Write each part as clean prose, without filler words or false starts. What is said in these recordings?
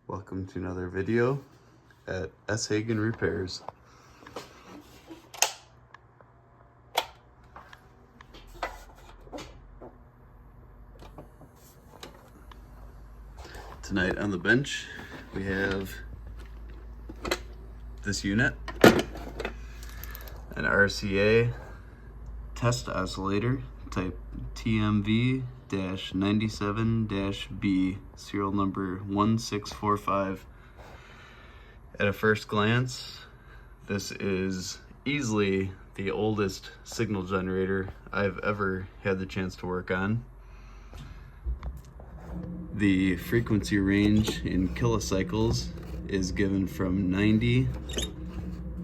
Welcome to another video at S. Hagen Repairs. Tonight on the bench we have this unit, an RCA test oscillator type TMV-97-B, serial number 1645. At a first glance, this is easily the oldest signal generator I've ever had the chance to work on. The frequency range in kilocycles is given from 90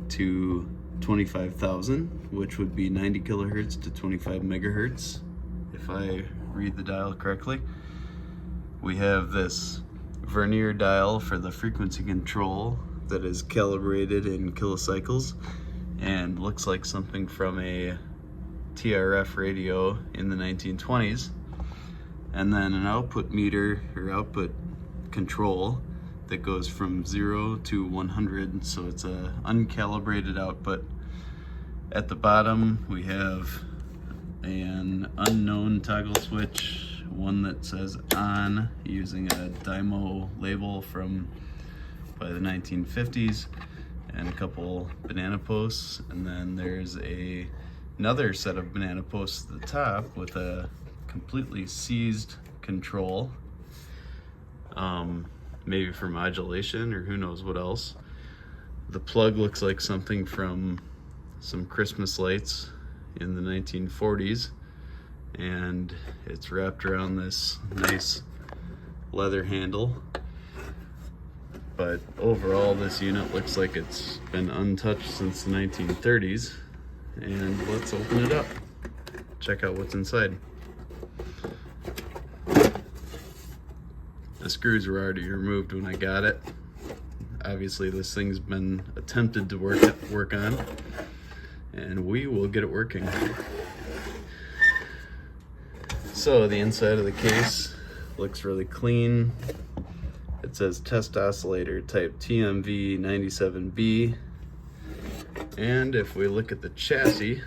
to 25,000, which would be 90 kilohertz to 25 megahertz, if I read the dial correctly. We have this vernier dial for the frequency control that is calibrated in kilocycles and looks like something from a TRF radio in the 1920s. And then an output meter or output control that goes from 0 to 100, so it's a uncalibrated output. At the bottom we have an unknown toggle switch, one that says on using a Dymo label from by the 1950s, and a couple banana posts, and then there's another set of banana posts at the top with a completely seized control, maybe for modulation or who knows what else. The plug looks like something from some Christmas lights in the 1940s, and it's wrapped around this nice leather handle. But overall, this unit looks like it's been untouched since the 1930s. And let's open it up, check out what's inside. The screws were already removed when I got it. Obviously this thing's been attempted to work on, and we will get it working. So the inside of the case looks really clean. It says test oscillator type TMV-97-B. And if we look at the chassis,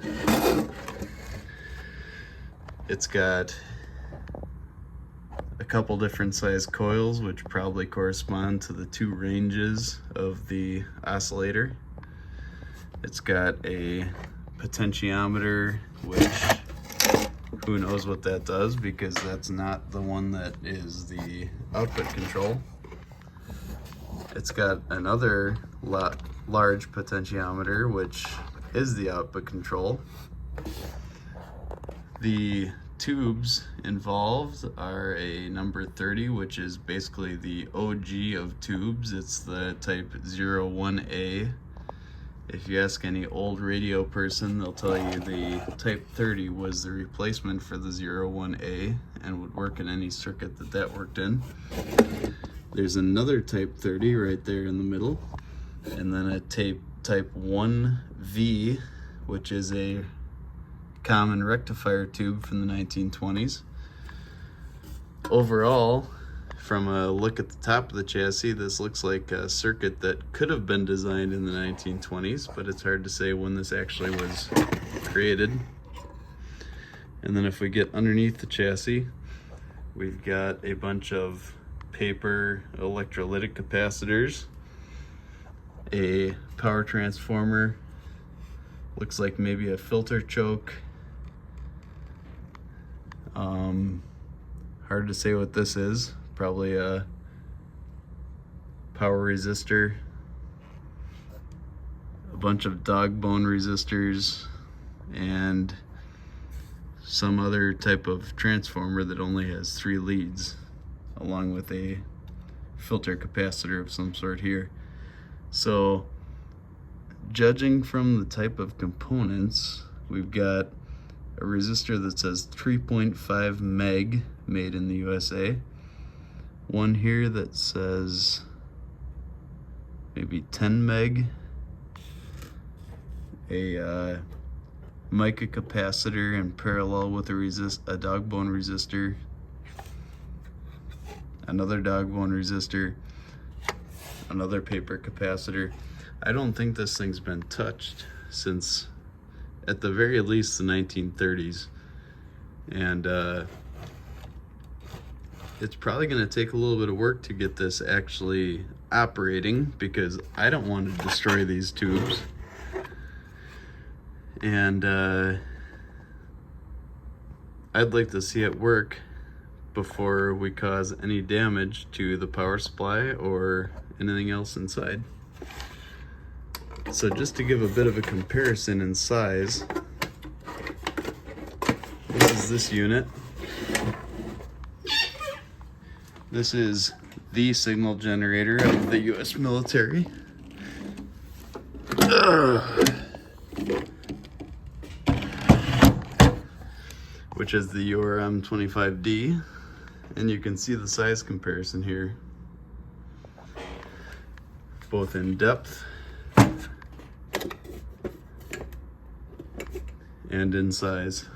it's got a couple different size coils, which probably correspond to the two ranges of the oscillator. It's got a potentiometer, which who knows what that does, because that's not the one that is the output control. It's got another large potentiometer, which is the output control. The tubes involved are a number 30, which is basically the OG of tubes. It's the type 01A. If you ask any old radio person, they'll tell you the type 30 was the replacement for the 01A and would work in any circuit that worked in. There's another type 30 right there in the middle, and then a type 1V, which is a common rectifier tube from the 1920s. Overall, from a look at the top of the chassis, this looks like a circuit that could have been designed in the 1920s, but it's hard to say when this actually was created. And then if we get underneath the chassis, we've got a bunch of paper electrolytic capacitors, a power transformer, looks like maybe a filter choke. Hard to say what this is. Probably a power resistor, a bunch of dog bone resistors, and some other type of transformer that only has 3 leads, along with a filter capacitor of some sort here. So judging from the type of components, we've got a resistor that says 3.5 meg, made in the USA. One here that says maybe 10 meg. A mica capacitor in parallel with a dog bone resistor. Another dog bone resistor. another paper capacitor. I don't think this thing's been touched since at the very least the 1930s, and it's probably going to take a little bit of work to get this actually operating, because I don't want to destroy these tubes, and I'd like to see it work before we cause any damage to the power supply or anything else inside. So just to give a bit of a comparison in size, this is this unit. This is the signal generator of the US military. Which is the URM-25D, and you can see the size comparison here, both in depth and in size.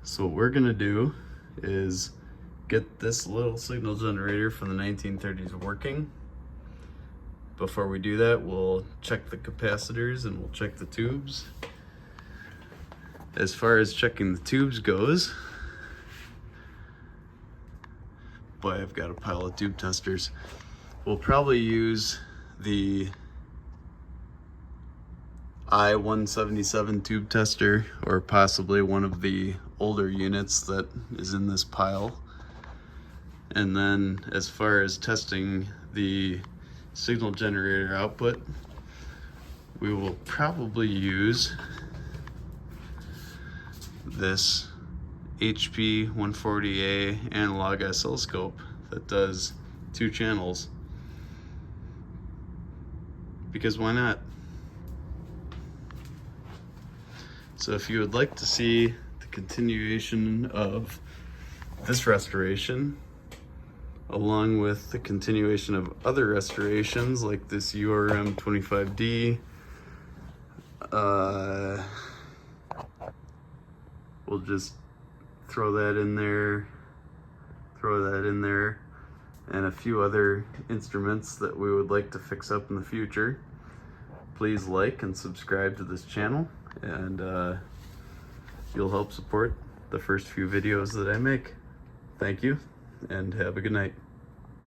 So what we're gonna do is get this little signal generator from the 1930s working. Before we do that, we'll check the capacitors and we'll check the tubes. As far as checking the tubes goes, boy, I've got a pile of tube testers. We'll probably use the I-177 tube tester, or possibly one of the older units that is in this pile. And then as far as testing the signal generator output, we will probably use this HP 140A analog oscilloscope that does 2 channels, because why not? So if you would like to see the continuation of this restoration, along with the continuation of other restorations like this URM-25D, we'll just throw that in there, and a few other instruments that we would like to fix up in the future. Please like and subscribe to this channel, and you'll help support the first few videos that I make. Thank you, and have a good night.